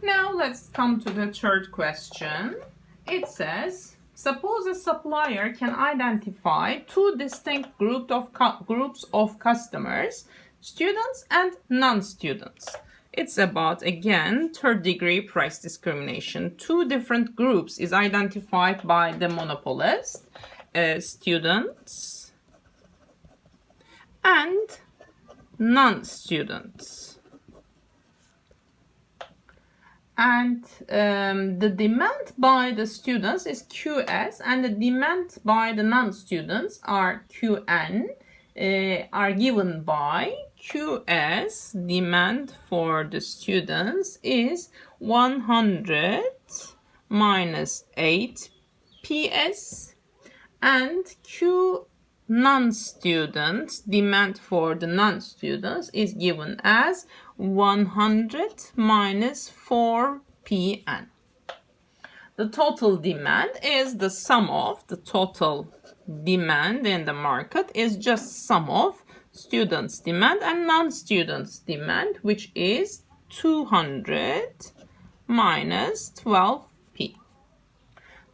Now let's come to the third question. It says, suppose a supplier can identify two distinct groups of customers, students and non-students. It's about, again, third-degree price discrimination. Two different groups is identified by the monopolist, students and non-students. And the demand by the students is QS, and the demand by the non-students are QN, are given by QS. Demand for the students is 100 minus 8 PS, and Q non-students, demand for the non-students is given as 100 minus 4 PN. The total demand is the sum of the total demand in the market is just sum of students' demand and non-students' demand, which is 200 minus 12p.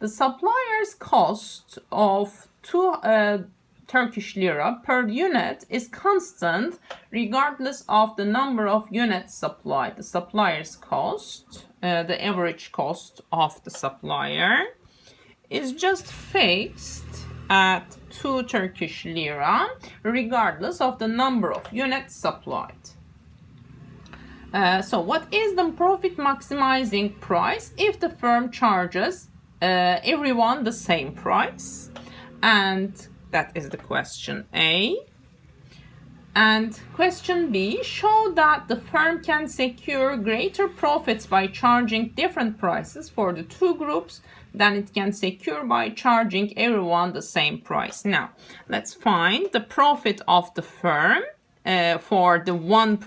The supplier's cost of 2 Turkish lira per unit is constant regardless of the number of units supplied. The supplier's cost, the average cost of the supplier, is just fixed at 2 Turkish lira regardless of the number of units supplied. So what is the profit maximizing price if the firm charges everyone the same price? And that is the question A. And question B, show that the firm can secure greater profits by charging different prices for the two groups than it can secure by charging everyone the same price. Now, let's find the profit of the firm for the one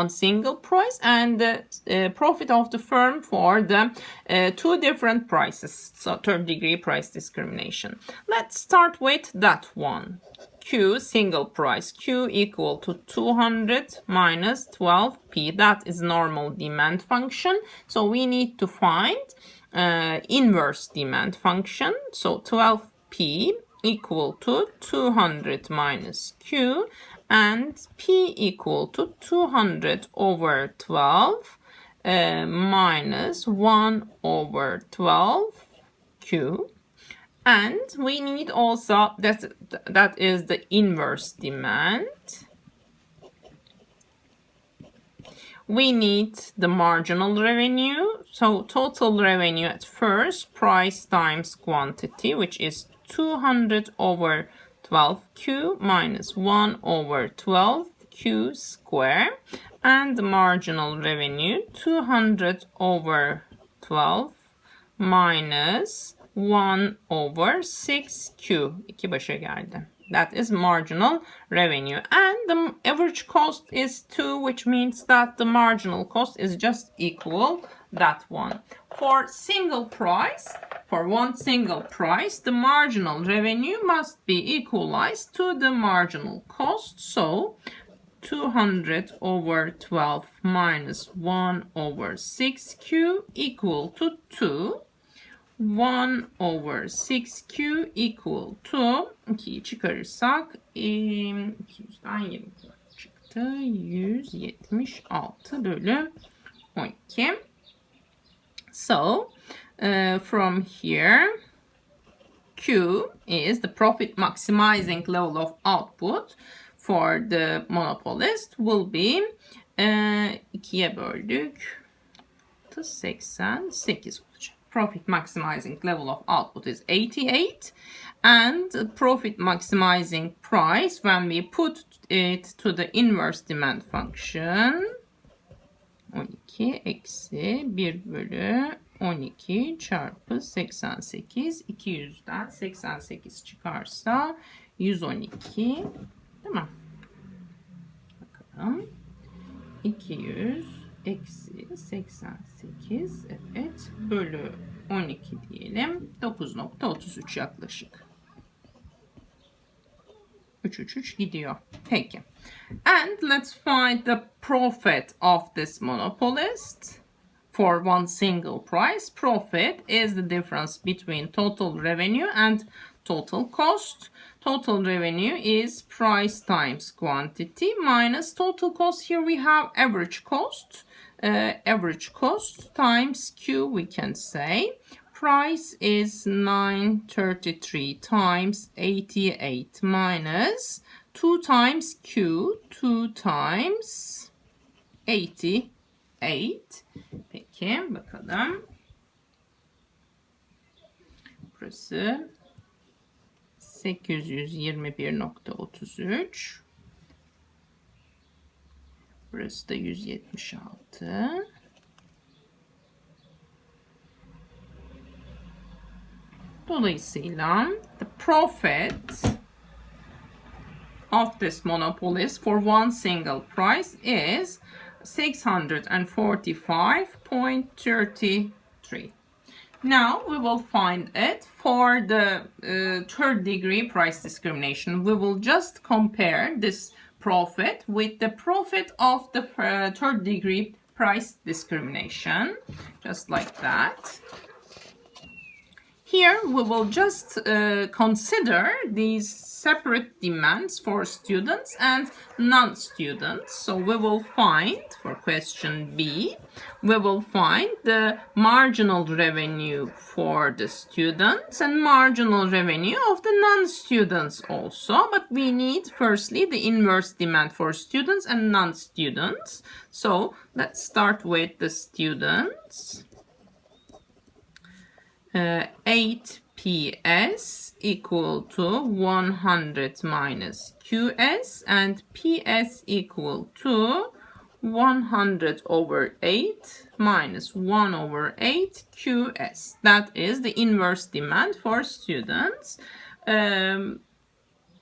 single price, and the profit of the firm for the two different prices. So third degree price discrimination. Let's start with that one. Q single price, Q equal to 200 minus 12p. That is normal demand function. So we need to find inverse demand function. So 12p equal to 200 minus Q, and P equal to 200 over 12 minus 1 over 12 Q. And we need also, that is the inverse demand. We need the marginal revenue. So total revenue at first, price times quantity, which is 200 over 12Q minus 1 over 12Q square. And the marginal revenue, 200 over 12 minus 1 over 6Q. 2 başa geldi. That is marginal revenue. And the average cost is 2, which means that the marginal cost is just equal that one. For single price, for one single price, the marginal revenue must be equalized to the marginal cost. So 200 over 12 minus 1 over 6Q equal to 2. 1 over 6Q equal to 2'yi çıkarırsak 200'den 20 çıktı. 176 bölü 12. So from here, Q is the profit maximizing level of output for the monopolist will be 2'ye böldük 88 olacak. Profit maximizing level of output is 88, and the profit maximizing price, when we put it to the inverse demand function, 12 eksi 1 bölü 12 çarpı 88, 200'den 88 çıkarsa 112, değil mi? Bakalım. 200 eksi 88, evet, bölü 12 diyelim. 9.33 yaklaşık. 3 gidiyor. Peki. And let's find the profit of this monopolist for one single price. Profit is the difference between total revenue and total cost. Total revenue is price times quantity minus total cost. Here we have average cost. Average cost times Q, we can say. Price is 933 times 88 minus 2 times Q, 2 times 88. Peki bakalım. Burası 821.33. Burası da 176. Dolayısıyla the profit of this monopolist for one single price is 645.33. Now we will find it for the third degree price discrimination. We will just compare this profit with the profit of the third degree price discrimination, just like that. Here we will just consider these separate demands for students and non-students. So we will find, for question B, we will find the marginal revenue for the students and marginal revenue of the non-students also. But we need firstly the inverse demand for students and non-students. So let's start with the students. 8PS equal to 100 minus QS and PS equal to 100 over 8 minus 1 over 8 QS. That is the inverse demand for students.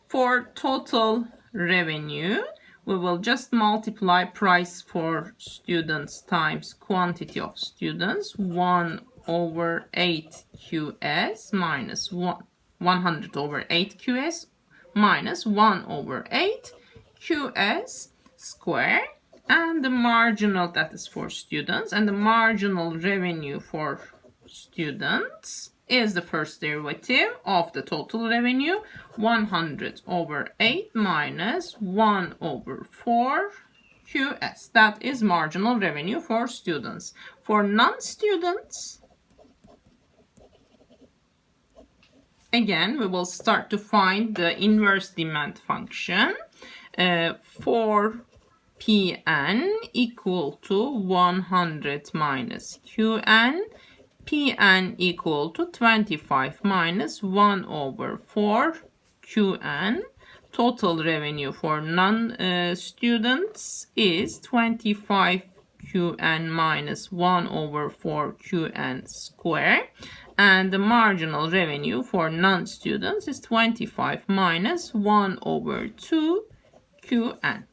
For total revenue, we will just multiply price for students times quantity of students, 1 over 8 QS minus 100 over 8 QS minus 1 over 8 QS square, and the marginal, that is for students, and the marginal revenue for students is the first derivative of the total revenue, 100 over 8 minus 1 over 4 QS. That is marginal revenue for students. For non-students, again, we will start to find the inverse demand function. For Pn equal to 100 minus Qn, Pn equal to 25 minus 1 over 4 Qn. Total revenue for non-students is 25 Qn minus 1 over 4 Qn square. And the marginal revenue for non-students is 25 minus 1 over 2 Qn.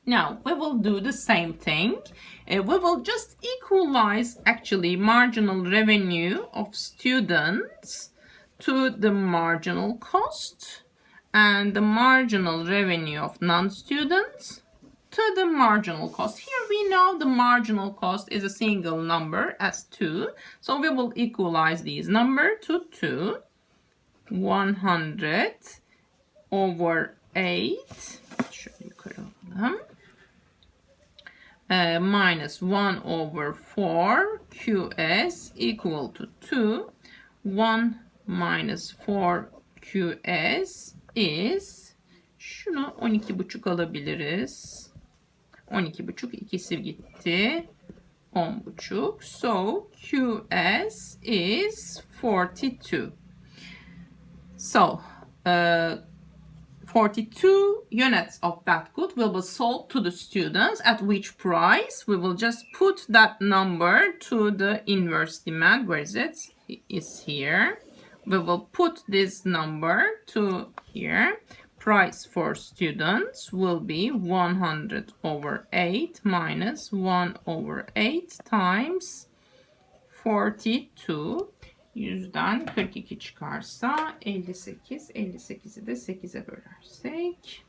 Now we will do the same thing. We will just equalize actually marginal revenue of students to the marginal cost and the marginal revenue of non-students to the marginal cost. Here we know the marginal cost is a single number as 2. So we will equalize these numbers to 2. 100 over 8. Şöyle yukarı alalım. Minus 1 over 4 QS equal to 2. 1 minus 4 QS is, şunu 12,5 alabiliriz. 12,5, ikisi gitti. 10,5. So QS is 42. So 42 units of that good will be sold to the students, at which price we will just put that number to the inverse demand. Where is it? It is here. We will put this number to here. Price for students will be 100 over 8 minus 1 over 8 times 42. 100'den 42 çıkarsa 58. 58'i de 8'e bölersek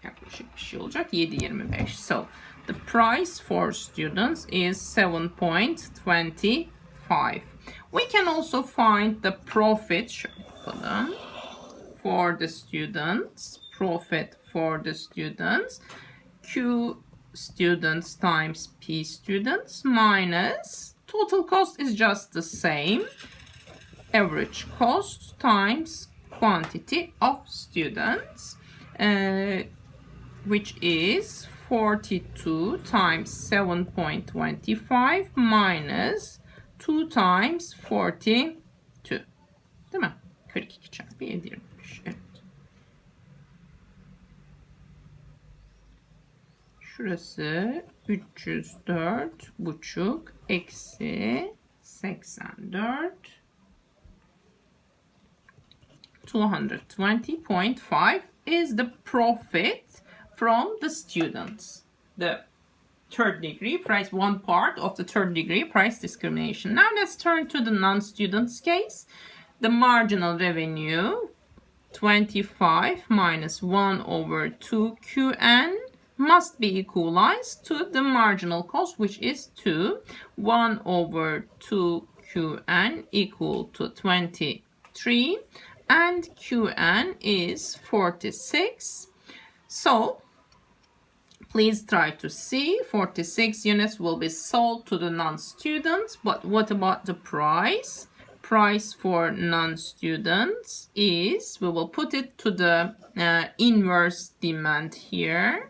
yaklaşık bir şey olacak. 7,25. So the price for students is 7.25. We can also find the profit for the students. Profit for the students. Q students times P students minus total cost is just the same. Average cost times quantity of students, which is 42 times 7.25 minus 2 times 42. Değil mi? 42 çarpı 725. Evet. Şurası 304,5 eksi 84. 220.5 is the profit from the students. The third degree price, one part of the third degree price discrimination. Now let's turn to the non-students case. The marginal revenue 25 minus 1 over 2 Qn must be equalized to the marginal cost, which is 2. 1 over 2 Qn equal to 23 and Qn is 46. So please try to see 46 units will be sold to the non-students, but what about the price? Price for non-students is, we will put it to the inverse demand here.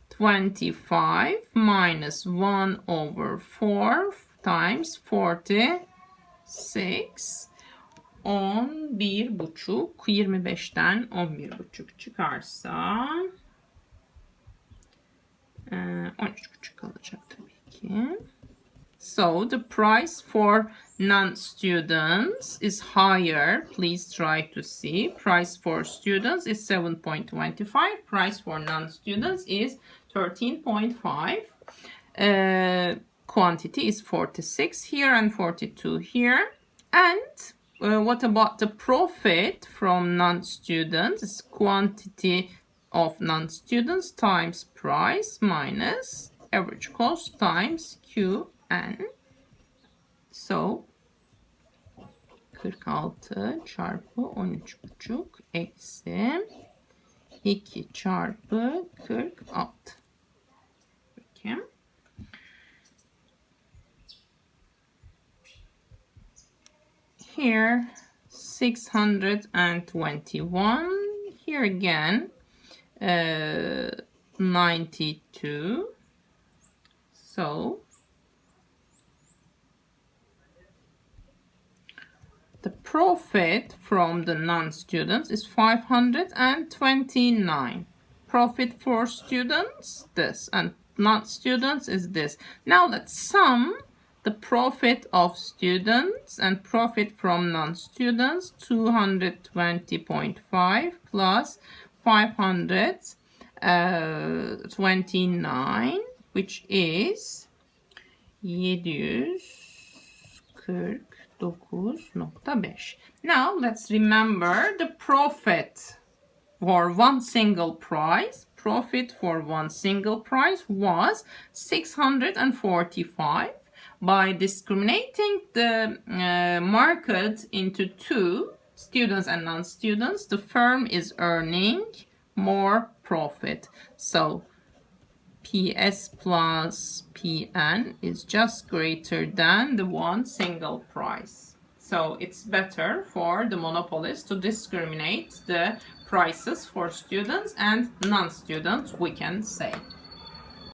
25 minus 1 over 4 times 46. 11,5, 25'ten 11,5 çıkarsa 13,5 kalacak tabii ki. So the price for non-students is higher. Please try to see. Price for students is 7.25. Price for non-students is 13.5. Quantity is 46 here and 42 here. And what about the profit from non-students? It's quantity of non-students times price minus average cost times Qn. So 46 çarpı 13,5 eksi 2 çarpı 46. Peki. Here 621. Here again 92. So the profit from the non-students is 529. Profit for students, this, and non-students is this. Now let's sum the profit of students and profit from non-students. 220.5 plus 529, which is 749.5. Now let's remember the profit for one single price. Profit for one single price was 645. By discriminating the market into two, students and non-students, the firm is earning more profit. So PS plus PN is just greater than the one single price. So it's better for the monopolist to discriminate the prices for students and non-students, we can say.